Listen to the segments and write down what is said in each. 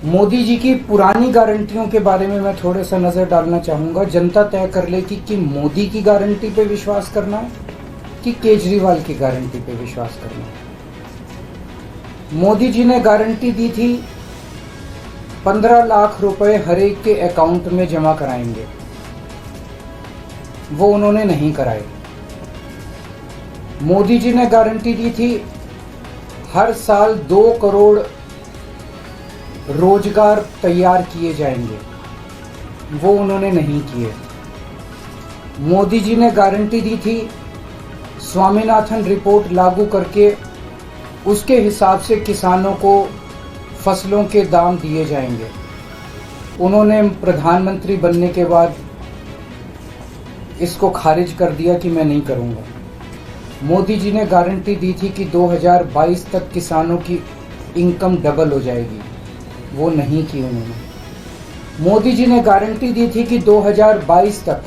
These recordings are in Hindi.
मोदी जी की पुरानी गारंटियों के बारे में मैं थोड़ा सा नजर डालना चाहूंगा। जनता तय कर ले कि मोदी की गारंटी पे विश्वास करना है कि केजरीवाल की गारंटी पे विश्वास करना है। मोदी जी ने गारंटी दी थी 15 लाख रुपए हर एक के अकाउंट में जमा कराएंगे, वो उन्होंने नहीं कराए। मोदी जी ने गारंटी दी थी हर साल 2 करोड़ रोजगार तैयार किए जाएंगे, वो उन्होंने नहीं किए। मोदी जी ने गारंटी दी थी स्वामीनाथन रिपोर्ट लागू करके उसके हिसाब से किसानों को फसलों के दाम दिए जाएंगे, उन्होंने प्रधानमंत्री बनने के बाद इसको खारिज कर दिया कि मैं नहीं करूंगा। मोदी जी ने गारंटी दी थी कि 2022 तक किसानों की इनकम डबल हो जाएगी, वो नहीं की उन्होंने। मोदी जी ने गारंटी दी थी कि 2022 तक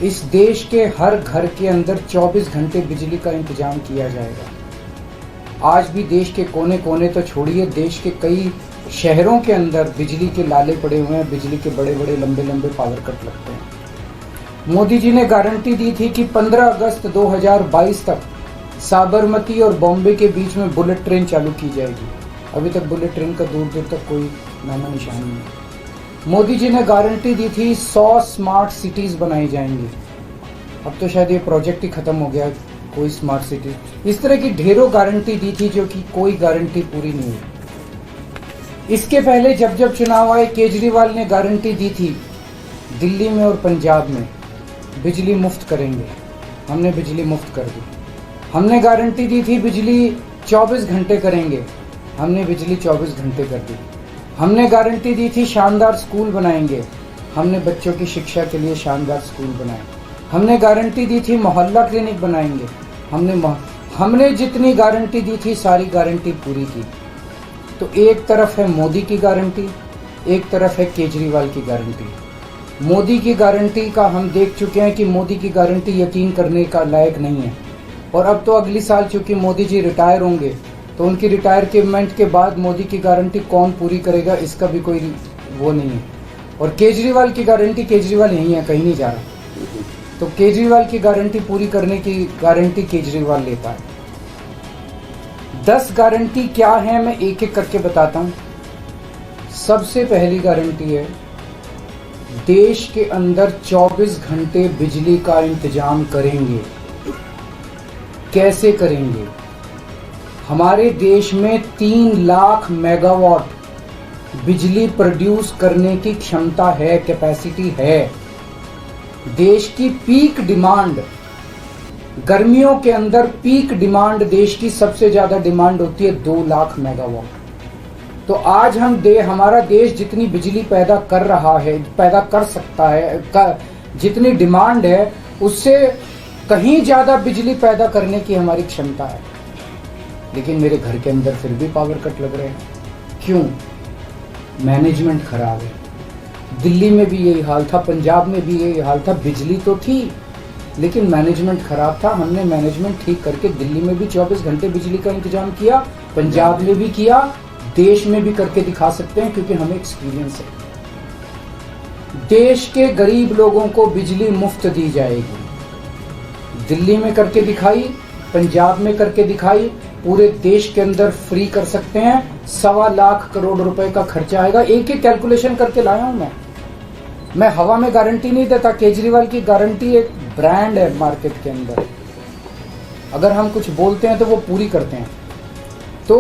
इस देश के हर घर के अंदर 24 घंटे बिजली का इंतजाम किया जाएगा। आज भी देश के कोने कोने तो छोड़िए, देश के कई शहरों के अंदर बिजली के लाले पड़े हुए हैं, बिजली के बड़े बड़े लंबे लंबे पावर कट लगते हैं। मोदी जी ने गारंटी दी थी कि 15 अगस्त 2022 तक साबरमती और बॉम्बे के बीच में बुलेट ट्रेन चालू की जाएगी। अभी तक बुलेट ट्रेन का दूर दूर तक कोई नामो निशान नहीं है। मोदी जी ने गारंटी दी थी 100 स्मार्ट सिटीज बनाई जाएंगी। अब तो शायद ये प्रोजेक्ट ही खत्म हो गया, कोई स्मार्ट सिटी। इस तरह की ढेरों गारंटी दी थी जो कि कोई गारंटी पूरी नहीं हुई। इसके पहले जब जब चुनाव आए, केजरीवाल ने गारंटी दी थी दिल्ली में और पंजाब में बिजली मुफ्त करेंगे, हमने बिजली मुफ्त कर दी। हमने गारंटी दी थी बिजली 24 घंटे करेंगे, हमने बिजली 24 घंटे कर दी। हमने गारंटी दी थी शानदार स्कूल बनाएंगे, हमने बच्चों की शिक्षा के लिए शानदार स्कूल बनाए। हमने गारंटी दी थी मोहल्ला क्लिनिक बनाएंगे, हमने जितनी गारंटी दी थी सारी गारंटी पूरी की। तो एक तरफ है मोदी की गारंटी, एक तरफ है केजरीवाल की गारंटी। मोदी की गारंटी का हम देख चुके हैं कि मोदी की गारंटी यकीन करने का लायक नहीं है। और अब तो अगली साल चूंकि मोदी जी रिटायर होंगे, तो उनकी रिटायरमेंट के बाद मोदी की गारंटी कौन पूरी करेगा, इसका भी कोई वो नहीं है। और केजरीवाल की गारंटी, केजरीवाल यही है, कहीं नहीं जा रहा, तो केजरीवाल की गारंटी पूरी करने की गारंटी केजरीवाल लेता है। 10 गारंटी क्या है मैं एक एक करके बताता हूं। सबसे पहली गारंटी है देश के अंदर 24 घंटे बिजली का इंतजाम करेंगे। कैसे करेंगे? हमारे देश में 3 लाख मेगावाट बिजली प्रोड्यूस करने की क्षमता है, कैपेसिटी है। देश की पीक डिमांड, गर्मियों के अंदर पीक डिमांड देश की सबसे ज्यादा डिमांड होती है 2 लाख मेगावाट। तो आज हमारा देश जितनी बिजली पैदा कर रहा है, पैदा कर सकता है, जितनी डिमांड है उससे कहीं ज्यादा बिजली पैदा करने की हमारी क्षमता है। लेकिन मेरे घर के अंदर फिर भी पावर कट लग रहे हैं। क्यों? मैनेजमेंट खराब है। दिल्ली में भी यही हाल था, पंजाब में भी यही हाल था। बिजली तो थी लेकिन मैनेजमेंट खराब था। हमने मैनेजमेंट ठीक करके दिल्ली में भी 24 घंटे बिजली का इंतजाम किया, पंजाब में भी किया, देश में भी करके दिखा सकते हैं क्योंकि हमें एक्सपीरियंस है। देश के गरीब लोगों को बिजली मुफ्त दी जाएगी। दिल्ली में करके दिखाई, पंजाब में करके दिखाई, पूरे देश के अंदर फ्री कर सकते हैं। 1.25 लाख करोड़ रुपए का खर्चा आएगा। एक एक कैलकुलेशन करके लाया हूं मैं हवा में गारंटी नहीं देता। केजरीवाल की गारंटी एक ब्रांड है मार्केट के अंदर। अगर हम कुछ बोलते हैं तो वो पूरी करते हैं। तो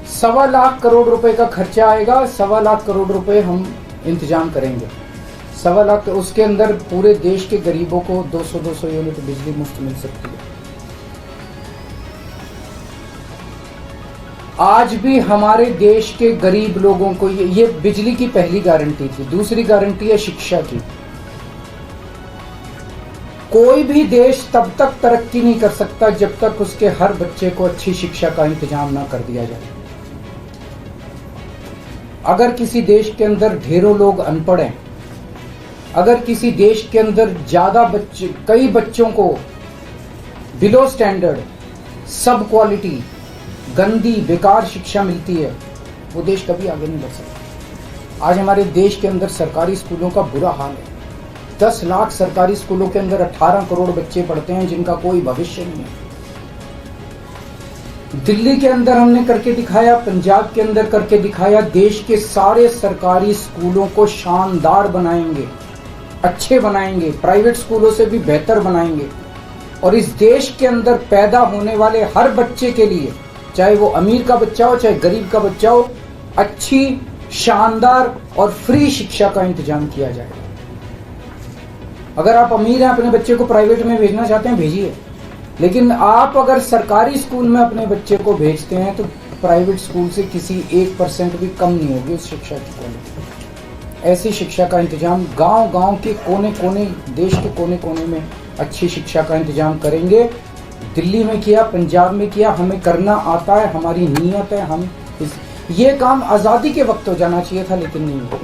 1.25 लाख करोड़ रुपए का खर्चा आएगा, 1.25 लाख करोड़ रुपए हम इंतजाम करेंगे। 1.25 लाख, उसके अंदर पूरे देश के गरीबों को 200 यूनिट बिजली मुफ्त मिल सकती है। आज भी हमारे देश के गरीब लोगों को ये बिजली की पहली गारंटी थी। दूसरी गारंटी है शिक्षा की। कोई भी देश तब तक तरक्की नहीं कर सकता जब तक उसके हर बच्चे को अच्छी शिक्षा का इंतजाम ना कर दिया जाए। अगर किसी देश के अंदर ढेरों लोग अनपढ़ हैं, अगर किसी देश के अंदर ज्यादा बच्चे, कई बच्चों को बिलो स्टैंडर्ड, सब क्वालिटी, गंदी बेकार शिक्षा मिलती है, वो देश कभी आगे नहीं बढ़ सकता। आज हमारे देश के अंदर सरकारी स्कूलों का बुरा हाल है। 10 लाख सरकारी स्कूलों के अंदर 18 करोड़ बच्चे पढ़ते हैं जिनका कोई भविष्य नहीं है। दिल्ली के अंदर हमने करके दिखाया, पंजाब के अंदर करके दिखाया, देश के सारे सरकारी स्कूलों को शानदार बनाएंगे, अच्छे बनाएंगे, प्राइवेट स्कूलों से भी बेहतर बनाएंगे। और इस देश के अंदर पैदा होने वाले हर बच्चे के लिए, चाहे वो अमीर का बच्चा हो चाहे गरीब का बच्चा हो, अच्छी, शानदार और फ्री शिक्षा का इंतजाम किया जाएगा। अगर आप अमीर हैं, अपने बच्चे को प्राइवेट में भेजना चाहते हैं, भेजिए। लेकिन आप अगर सरकारी स्कूल में अपने बच्चे को भेजते हैं तो प्राइवेट स्कूल से किसी 1% भी कम नहीं होगी उस शिक्षा की क्वालिटी। ऐसी शिक्षा का इंतजाम गांव-गांव के कोने-कोने, देश के कोने-कोने में अच्छी शिक्षा का इंतजाम करेंगे। दिल्ली में किया, पंजाब में किया, हमें करना आता है, हमारी नीयत है। हम ये काम आज़ादी के वक्त हो जाना चाहिए था, लेकिन नहीं हुआ।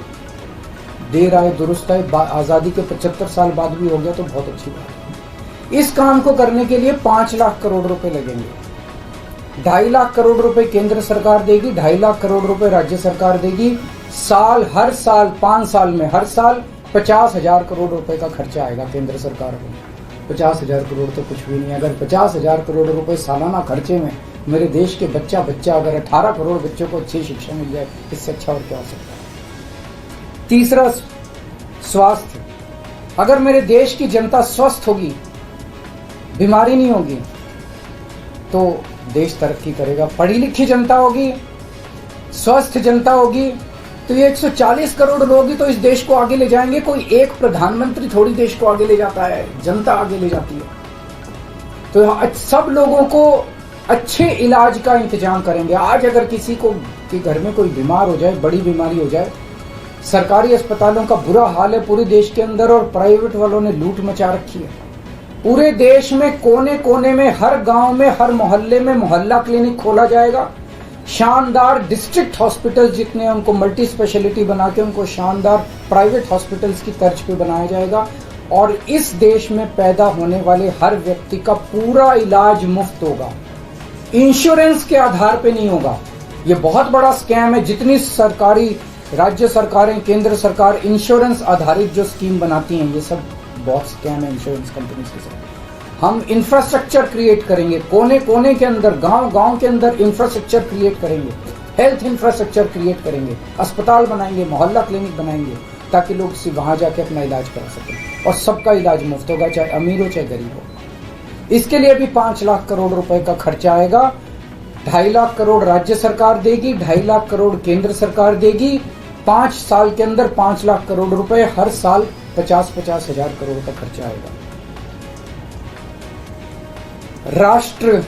देर आए दुरुस्त आए, आज़ादी के 75 साल बाद भी हो गया तो बहुत अच्छी बात है। इस काम को करने के लिए 5 लाख करोड़ रुपए लगेंगे। 2.5 लाख करोड़ रुपए केंद्र सरकार देगी, 2.5 लाख करोड़ रुपए राज्य सरकार देगी। हर साल 5 साल में हर साल 50,000 करोड़ रुपए का खर्चा आएगा केंद्र सरकार को। 50,000 करोड़ तो कुछ भी नहीं। अगर 50,000 करोड़ रुपए सालाना खर्चे में मेरे देश के बच्चा अगर 18 करोड़ बच्चों को अच्छी शिक्षा मिल जाए, इससे अच्छा और क्या हो सकता है। तीसरा, स्वास्थ्य। अगर मेरे देश की जनता स्वस्थ होगी, बीमारी नहीं होगी, तो देश तरक्की करेगा। पढ़ी लिखी जनता होगी, स्वस्थ जनता होगी, तो ये 140 करोड़ लोग ही तो इस देश को आगे ले जाएंगे। कोई एक प्रधानमंत्री थोड़ी देश को आगे ले जाता है, जनता आगे ले जाती है। तो सब लोगों को अच्छे इलाज का इंतजाम करेंगे। आज अगर किसी को के घर में कोई बीमार हो जाए, बड़ी बीमारी हो जाए, सरकारी अस्पतालों का बुरा हाल है पूरे देश के अंदर, और प्राइवेट वालों ने लूट मचा रखी है। पूरे देश में कोने कोने में, हर गांव में, हर मोहल्ले में मोहल्ला क्लिनिक खोला जाएगा। शानदार डिस्ट्रिक्ट हॉस्पिटल जितने, उनको मल्टी स्पेशलिटी बना के उनको शानदार प्राइवेट हॉस्पिटल्स की तर्ज पे बनाया जाएगा। और इस देश में पैदा होने वाले हर व्यक्ति का पूरा इलाज मुफ्त होगा, इंश्योरेंस के आधार पे नहीं होगा। ये बहुत बड़ा स्कैम है। जितनी सरकारी, राज्य सरकारें, केंद्र सरकार इंश्योरेंस आधारित जो स्कीम बनाती हैं, ये सब बहुत स्कैम है इंश्योरेंस कंपनीज के साथ। हम इंफ्रास्ट्रक्चर क्रिएट करेंगे, कोने कोने के अंदर, गांव गांव के अंदर इंफ्रास्ट्रक्चर क्रिएट करेंगे, हेल्थ इंफ्रास्ट्रक्चर क्रिएट करेंगे, अस्पताल बनाएंगे, मोहल्ला क्लिनिक बनाएंगे, ताकि लोग वहां जाके अपना इलाज करा सकें। और सबका इलाज मुफ्त होगा, चाहे अमीर हो चाहे गरीब हो। इसके लिए भी 5 लाख करोड़ रुपए का खर्चा आएगा। 2.5 लाख करोड़ राज्य सरकार देगी, 2.5 लाख करोड़ केंद्र सरकार देगी। 5 साल के अंदर 5 लाख करोड़ रुपए, हर साल 50-50 हजार करोड़ का खर्चा आएगा। राष्ट्र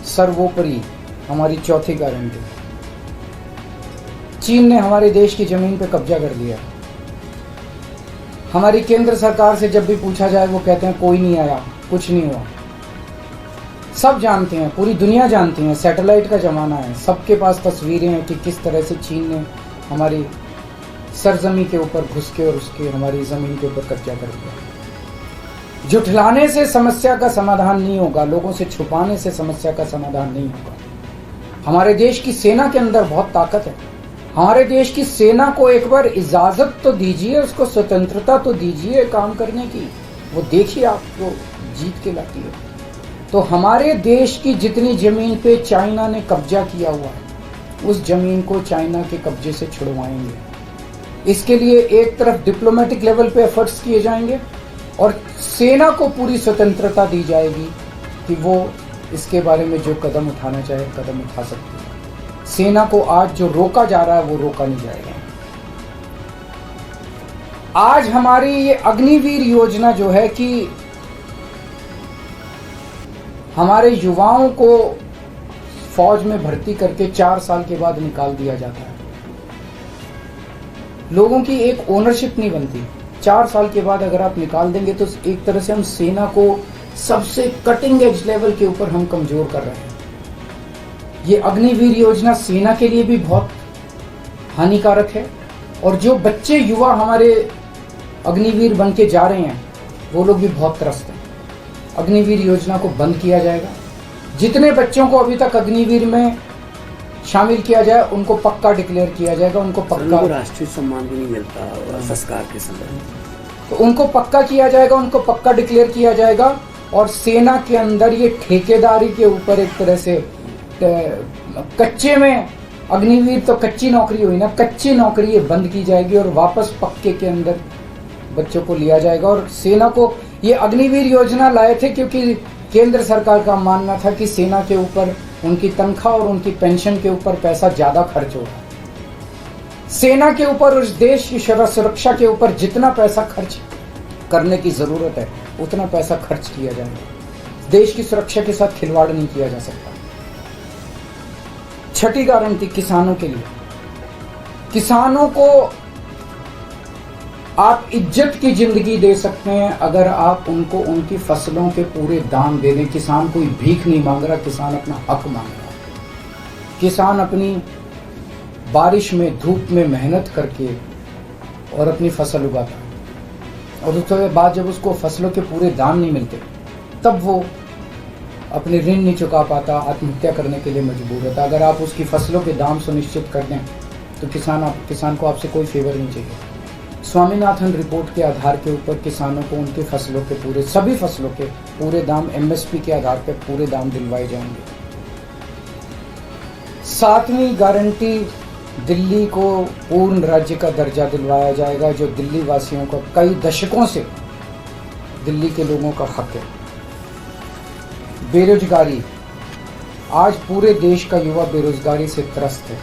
सर्वोपरि हमारी चौथी गारंटी। चीन ने हमारे देश की जमीन पर कब्जा कर लिया। हमारी केंद्र सरकार से जब भी पूछा जाए, वो कहते हैं कोई नहीं आया, कुछ नहीं हुआ। सब जानते हैं, पूरी दुनिया जानती है, सैटेलाइट का जमाना है, सबके पास तस्वीरें हैं कि किस तरह से चीन ने हमारी सरजमी के ऊपर घुस के और उसके हमारी जमीन के ऊपर कब्जा कर लिया। जुठलाने से समस्या का समाधान नहीं होगा, लोगों से छुपाने से समस्या का समाधान नहीं होगा। हमारे देश की सेना के अंदर बहुत ताकत है। हमारे देश की सेना को एक बार इजाजत तो दीजिए, उसको स्वतंत्रता तो दीजिए काम करने की। वो देखिए आपको जीत के लाती है। तो हमारे देश की जितनी जमीन पे चाइना ने कब्जा किया हुआ है, उस जमीन को चाइना के कब्जे से छुड़वाएंगे। इसके लिए एक तरफ डिप्लोमेटिक लेवल पे एफर्ट्स किए जाएंगे और सेना को पूरी स्वतंत्रता दी जाएगी कि वो इसके बारे में जो कदम उठाना चाहे कदम उठा सकती है। सेना को आज जो रोका जा रहा है वो रोका नहीं जाएगा। आज हमारी ये अग्निवीर योजना जो है कि हमारे युवाओं को फौज में भर्ती करके 4 साल के बाद निकाल दिया जाता है। लोगों की एक ओनरशिप नहीं बनती। 4 साल के बाद अगर आप निकाल देंगे तो एक तरह से हम सेना को सबसे कटिंग एज लेवल के ऊपर हम कमजोर कर रहे हैं। ये अग्निवीर योजना सेना के लिए भी बहुत हानिकारक है और जो बच्चे युवा हमारे अग्निवीर बन के जा रहे हैं वो लोग भी बहुत त्रस्त हैं। अग्निवीर योजना को बंद किया जाएगा। जितने बच्चों को अभी तक अग्निवीर में शामिल किया जाए, उनको पक्का डिक्लेयर किया जाएगा, उनको पक्का राष्ट्रीय सम्मान भी नहीं मिलता संस्कार के समय, तो उनको पक्का किया जाएगा, उनको पक्का डिक्लेयर किया जाएगा। और सेना के अंदर ये ठेकेदारी के ऊपर एक तरह से कच्चे में, अग्निवीर तो कच्ची नौकरी हुई ना, कच्ची नौकरी ये बंद की जाएगी और वापस पक्के के अंदर बच्चों को लिया जाएगा। और सेना को ये अग्निवीर योजना लाए थे क्योंकि केंद्र सरकार का मानना था कि सेना के ऊपर उनकी तनख्वाह और उनकी पेंशन के ऊपर पैसा ज्यादा खर्च हो रहा है। सेना के ऊपर, उस देश की सुरक्षा के ऊपर जितना पैसा खर्च करने की जरूरत है उतना पैसा खर्च किया जाएगा। देश की सुरक्षा के साथ खिलवाड़ नहीं किया जा सकता। छठी गारंटी किसानों के लिए, किसानों को आप इज्जत की जिंदगी दे सकते हैं अगर आप उनको उनकी फसलों के पूरे दाम दे दें। किसान कोई भीख नहीं मांग रहा, किसान अपना हक मांग रहा है। किसान अपनी बारिश में, धूप में मेहनत करके और अपनी फसल उगाता है, और उसके बाद जब उसको फसलों के पूरे दाम नहीं मिलते तब वो अपने ऋण नहीं चुका पाता, आत्महत्या करने के लिए मजबूर होता। अगर आप उसकी फसलों के दाम सुनिश्चित कर दें तो किसान को आपसे कोई फेवर नहीं चाहिए। स्वामीनाथन रिपोर्ट के आधार के ऊपर किसानों को उनके फसलों के पूरे, सभी फसलों के पूरे दाम MSP के आधार पर पूरे दाम दिलवाए जाएंगे। 7वीं गारंटी, दिल्ली को पूर्ण राज्य का दर्जा दिलवाया जाएगा, जो दिल्ली वासियों का कई दशकों से दिल्ली के लोगों का हक है। बेरोजगारी, आज पूरे देश का युवा बेरोजगारी से त्रस्त है।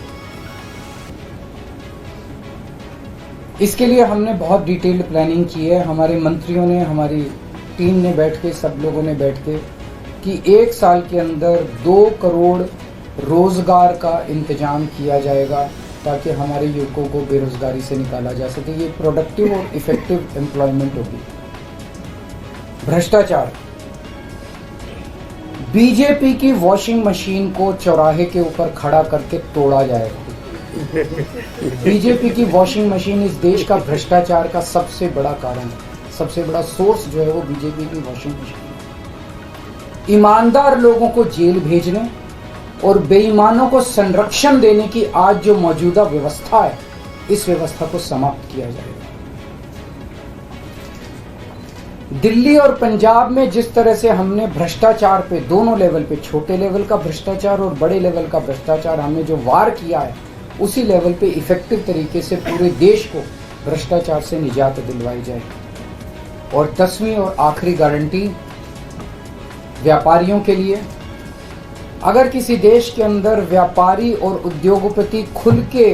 इसके लिए हमने बहुत डिटेल्ड प्लानिंग की है। हमारे मंत्रियों ने, हमारी टीम ने बैठ के, सब लोगों ने बैठ के कि 1 साल के अंदर 2 करोड़ रोजगार का इंतजाम किया जाएगा ताकि हमारे युवकों को बेरोजगारी से निकाला जा सके। ये प्रोडक्टिव और इफेक्टिव एम्प्लॉयमेंट होगी। भ्रष्टाचार, बीजेपी की वॉशिंग मशीन को चौराहे के ऊपर खड़ा करके तोड़ा जाएगा। बीजेपी की वॉशिंग मशीन इस देश का भ्रष्टाचार का सबसे बड़ा कारण है, सबसे बड़ा सोर्स जो है वो बीजेपी की वॉशिंग मशीन है। ईमानदार लोगों को जेल भेजने और बेईमानों को संरक्षण देने की आज जो मौजूदा व्यवस्था है, इस व्यवस्था को समाप्त किया जाएगा। दिल्ली और पंजाब में जिस तरह से हमने भ्रष्टाचार पे, दोनों लेवल पे, छोटे लेवल का भ्रष्टाचार और बड़े लेवल का भ्रष्टाचार हमने जो वार किया है, उसी लेवल पे इफेक्टिव तरीके से पूरे देश को भ्रष्टाचार से निजात दिलवाई जाएगी। और 10वीं और आखिरी गारंटी व्यापारियों के लिए, अगर किसी देश के अंदर व्यापारी और उद्योगपति खुल के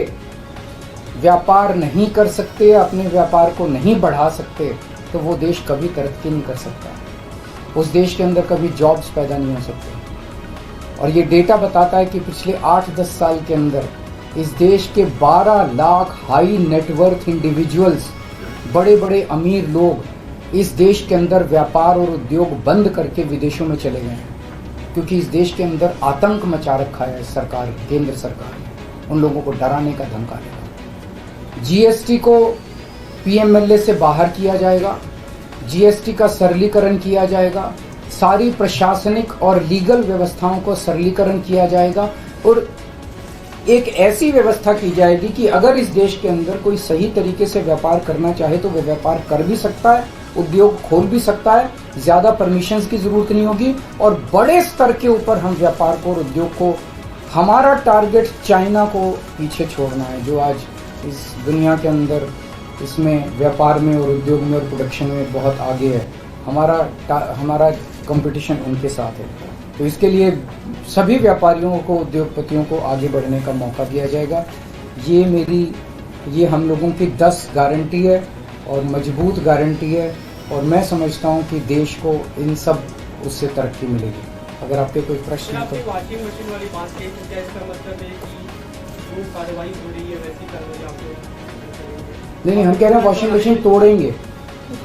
व्यापार नहीं कर सकते, अपने व्यापार को नहीं बढ़ा सकते, तो वो देश कभी तरक्की नहीं कर सकता। उस देश के अंदर कभी जॉब्स पैदा नहीं हो सकते। और ये डेटा बताता है कि पिछले 8-10 साल के अंदर इस देश के 12 लाख हाई नेटवर्थ इंडिविजुअल्स, बड़े बड़े अमीर लोग इस देश के अंदर व्यापार और उद्योग बंद करके विदेशों में चले गए हैं, क्योंकि इस देश के अंदर आतंक मचा रखा है सरकार, केंद्र सरकार ने, उन लोगों को डराने का, धमकाने का। GST को PMLA से बाहर किया जाएगा, GST का सरलीकरण किया जाएगा, सारी प्रशासनिक और लीगल व्यवस्थाओं को सरलीकरण किया जाएगा और एक ऐसी व्यवस्था की जाएगी कि अगर इस देश के अंदर कोई सही तरीके से व्यापार करना चाहे तो वह व्यापार कर भी सकता है, उद्योग खोल भी सकता है, ज़्यादा परमिशंस की ज़रूरत नहीं होगी और बड़े स्तर के ऊपर हम व्यापार को और उद्योग को, हमारा टारगेट चाइना को पीछे छोड़ना है, जो आज इस दुनिया के अंदर इसमें व्यापार में और उद्योग में और प्रोडक्शन में बहुत आगे है। हमारा कंपटीशन उनके साथ है। तो इसके लिए सभी व्यापारियों को, उद्योगपतियों को आगे बढ़ने का मौका दिया जाएगा। ये हम लोगों की 10 गारंटी है और मजबूत गारंटी है और मैं समझता हूँ कि देश को इन सब उससे तरक्की मिलेगी। अगर आपके कोई प्रश्न है तो। वॉशिंग मशीन वाली बात कही थी, क्या इसका मतलब है कि जो कार्रवाई हो रही है वैसी कार्रवाई आपको? नहीं, हम कह रहे हैं वॉशिंग मशीन तोड़ेंगे।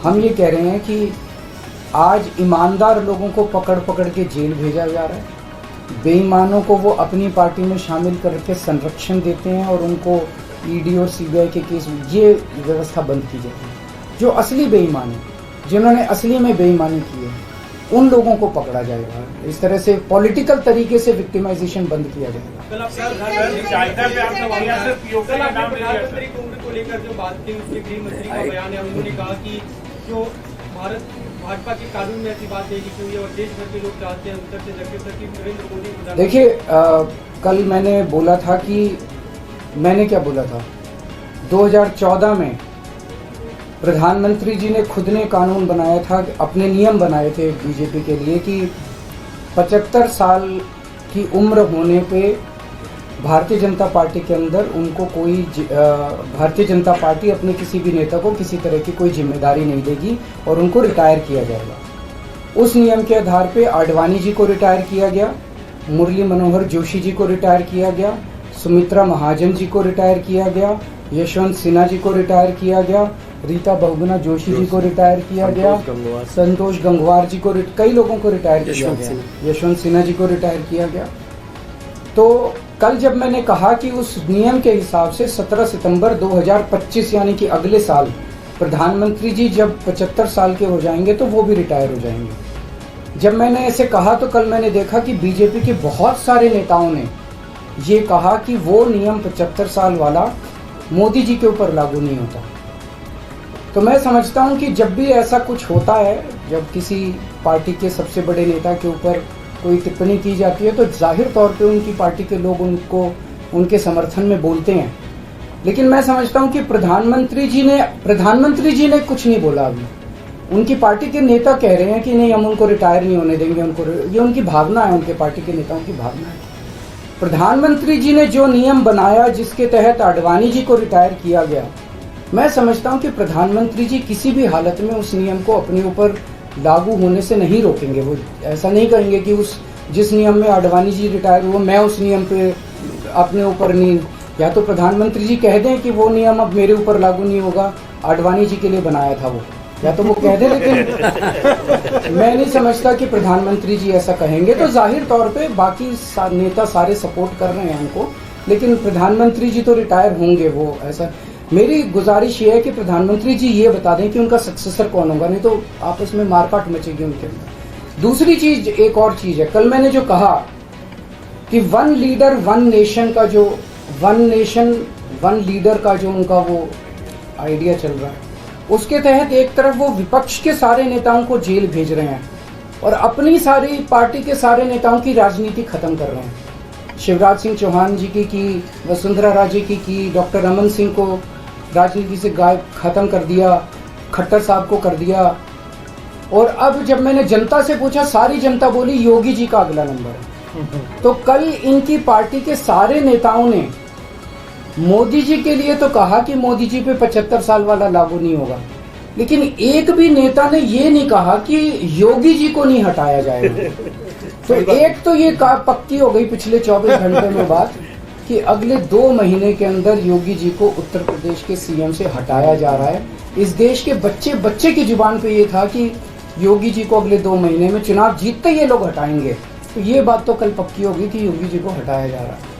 हम ये कह रहे हैं कि आज ईमानदार लोगों को पकड़ पकड़ के जेल भेजा जा रहा है, बेईमानों को वो अपनी पार्टी में शामिल करके संरक्षण देते हैं और उनको ED और CBI के केस में, ये व्यवस्था बंद की जाएगी। जो असली बेईमान है, जिन्होंने असली में बेईमानी की है, उन लोगों को पकड़ा जाएगा। इस तरह से पॉलिटिकल तरीके से विक्टिमाइजेशन बंद किया जाएगा। कल आपने चाइना में आपने वहाँ से पीओके कल का आपने नाम लिया प्रधानमंत्री कुंभ को लेकर जो बात की, उसके गृह मंत्री का बयान है, उन्होंने कहा कि जो भाजपा के कानून में ऐसी बात नहीं लिखी हुई है और देश भर के लोग चाहते हैं उत्तर से दक्षिण तक कि नरेंद्र मोदी प्रधानमंत्री। देखिए, कल मैंने बोला था कि मैंने क्या बोला था, 2014 में प्रधानमंत्री जी ने खुद ने कानून बनाया था, अपने नियम बनाए थे बीजेपी के लिए कि 75 साल की उम्र होने पे भारतीय जनता पार्टी के अंदर उनको कोई भारतीय जनता पार्टी अपने किसी भी नेता को किसी तरह की कोई जिम्मेदारी नहीं देगी और उनको रिटायर किया जाएगा। उस नियम के आधार पे आडवाणी जी को रिटायर किया गया, मुरली मनोहर जोशी जी को रिटायर किया गया, सुमित्रा महाजन जी को रिटायर किया गया, यशवंत सिन्हा जी को रिटायर किया गया, रीता बहुगुणा जोशी जी को रिटायर किया गया, संतोष गंगवार जी को, कई लोगों को रिटायर किया गया, यशवंत सिन्हा जी को रिटायर किया गया। तो कल जब मैंने कहा कि उस नियम के हिसाब से 17 सितंबर 2025 यानी कि अगले साल प्रधानमंत्री जी जब 75 साल के हो जाएंगे तो वो भी रिटायर हो जाएंगे। जब मैंने ऐसे कहा तो कल मैंने देखा कि बीजेपी के बहुत सारे नेताओं ने ये कहा कि वो नियम 75 साल वाला मोदी जी के ऊपर लागू नहीं होता। तो मैं समझता हूं कि जब भी ऐसा कुछ होता है, जब किसी पार्टी के सबसे बड़े नेता के ऊपर कोई टिप्पणी की जाती है तो जाहिर तौर पे उनकी पार्टी के लोग उनको उनके समर्थन में बोलते हैं। लेकिन मैं समझता हूं कि प्रधानमंत्री जी ने कुछ नहीं बोला अभी। उनकी पार्टी के नेता कह रहे हैं कि नहीं, हम उनको रिटायर नहीं होने देंगे, ये उनकी भावना है, उनके पार्टी के नेताओं की भावना है। प्रधानमंत्री जी ने जो नियम बनाया जिसके तहत आडवाणी जी को रिटायर किया गया, मैं समझता हूं कि प्रधानमंत्री जी किसी भी हालत में उस नियम को अपने ऊपर लागू होने से नहीं रोकेंगे। वो ऐसा नहीं कहेंगे कि उस जिस नियम में आडवाणी जी रिटायर हुए मैं उस नियम पे अपने ऊपर नहीं, या तो प्रधानमंत्री जी कह दें कि वो नियम अब मेरे ऊपर लागू नहीं होगा, आडवाणी जी के लिए बनाया था वो, या तो वो कह दें। लेकिन मैं नहीं समझता कि प्रधानमंत्री जी ऐसा कहेंगे। तो जाहिर तौर पे बाकी नेता सारे सपोर्ट कर रहे हैं उनको, लेकिन प्रधानमंत्री जी तो रिटायर होंगे। वो ऐसा, मेरी गुजारिश ये है कि प्रधानमंत्री जी ये बता दें कि उनका सक्सेसर कौन होगा, नहीं तो आपस में मारकाट मचेगी उनके अंदर। दूसरी चीज, एक और चीज है, कल मैंने जो कहा कि वन लीडर वन नेशन का जो वन नेशन वन लीडर का जो उनका वो आइडिया चल रहा है, उसके तहत एक तरफ वो विपक्ष के सारे नेताओं को जेल भेज रहे हैं और अपनी सारी पार्टी के सारे नेताओं की राजनीति खत्म कर रहे हैं। शिवराज सिंह चौहान जी की, वसुंधरा राजे की, डॉक्टर रमन सिंह को राजनीति से गायब खत्म कर दिया, खट्टर साहब को कर दिया। और अब जब मैंने जनता से पूछा, सारी जनता बोली योगी जी का अगला नंबर है। तो कल इनकी पार्टी के सारे नेताओं ने मोदी जी के लिए तो कहा कि मोदी जी पे 75 साल वाला लागू नहीं होगा, लेकिन एक भी नेता ने ये नहीं कहा कि योगी जी को नहीं हटाया जाएगा। तो एक तो ये पक्की हो गई पिछले 24 घंटे में बात कि अगले 2 महीने के अंदर योगी जी को उत्तर प्रदेश के सीएम से हटाया जा रहा है। इस देश के बच्चे की जुबान पे ये था कि योगी जी को अगले 2 महीने में चुनाव जीतते ये लोग हटाएंगे। तो ये बात तो कल पक्की होगी कि योगी जी को हटाया जा रहा है।